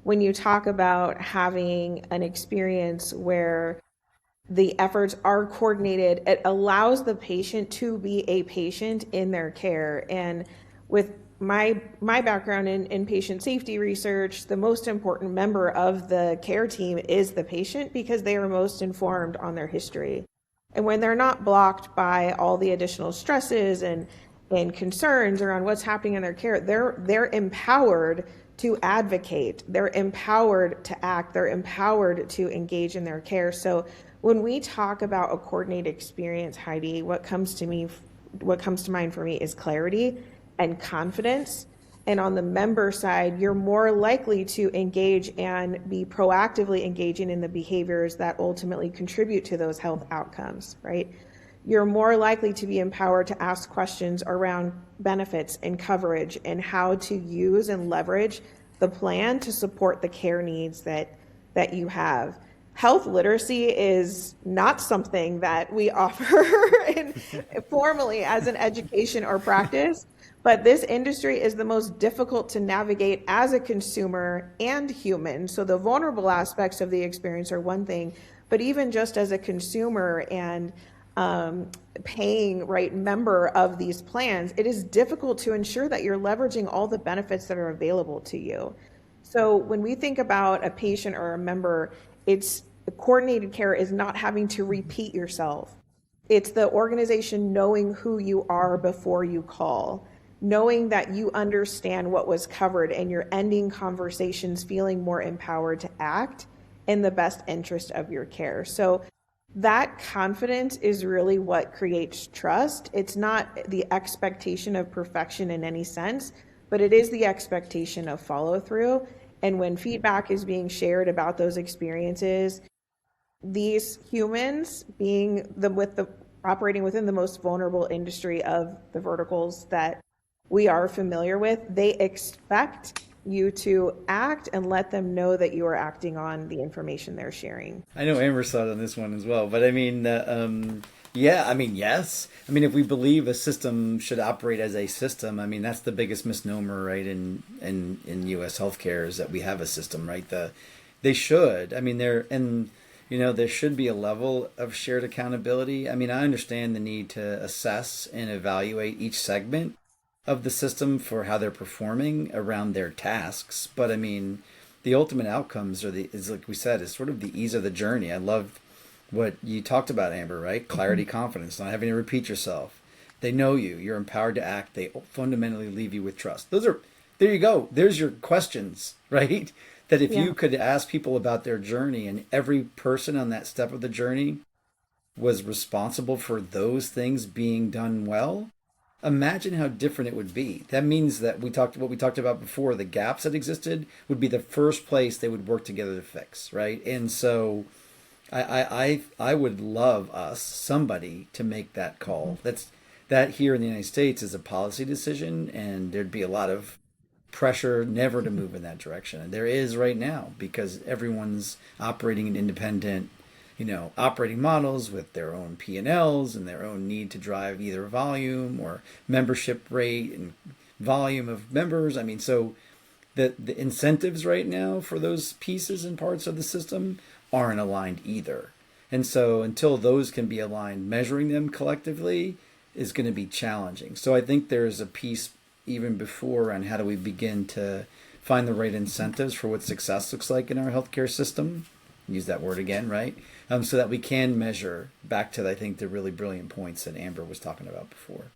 when you talk about having an experience where the efforts are coordinated, it allows the patient to be a patient in their care. And with my background in patient safety research, the most important member of the care team is the patient because they are most informed on their history. And when they're not blocked by all the additional stresses and concerns around what's happening in their care, they're empowered to advocate, they're empowered to act, they're empowered to engage in their care. So when we talk about a coordinated experience, Heidi, what comes to mind for me is clarity and confidence. And on the member side, you're more likely to engage and be proactively engaging in the behaviors that ultimately contribute to those health outcomes, right? You're more likely to be empowered to ask questions around benefits and coverage and how to use and leverage the plan to support the care needs that you have. Health literacy is not something that we offer formally as an education or practice, but this industry is the most difficult to navigate as a consumer and human. So the vulnerable aspects of the experience are one thing, but even just as a consumer and paying right member of these plans, it is difficult to ensure that you're leveraging all the benefits that are available to you. So when we think about a patient or a member, it's coordinated care is not having to repeat yourself. It's the organization knowing who you are before you call, knowing that you understand what was covered, and you're ending conversations feeling more empowered to act in the best interest of your care. So that confidence is really what creates trust. It's not the expectation of perfection in any sense, but it is the expectation of follow through. And when feedback is being shared about those experiences, these humans being the operating within the most vulnerable industry of the verticals that we are familiar with, they expect you to act and let them know that you are acting on the information they're sharing. I know Amber's thought on this one as well, but I mean, yeah, I mean, yes. I mean, if we believe a system should operate as a system, I mean, that's the biggest misnomer, right, in U.S. healthcare is that we have a system, right? They should. I mean, there should be a level of shared accountability. I mean, I understand the need to assess and evaluate each segment of the system for how they're performing around their tasks. But I mean, the ultimate outcomes is like we said, is sort of the ease of the journey. I love what you talked about, Amber, right? Clarity, confidence, not having to repeat yourself. They know you. You're empowered to act. They fundamentally leave you with trust. There you go. There's your questions, right? That if Yeah. you could ask people about their journey and every person on that step of the journey was responsible for those things being done well, imagine how different it would be. That means that what we talked about before, the gaps that existed would be the first place they would work together to fix, right? And so I would love somebody to make that call. That here in the United States is a policy decision, and there'd be a lot of pressure never to move in that direction. And there is right now because everyone's operating in independent, operating models with their own P&Ls and their own need to drive either volume or membership rate and volume of members. I mean, so the incentives right now for those pieces and parts of the system aren't aligned either. And so until those can be aligned, measuring them collectively is going to be challenging. So I think there's a piece even before on how do we begin to find the right incentives for what success looks like in our healthcare system. Use that word again, right? So that we can measure back to, I think, the really brilliant points that Amber was talking about before.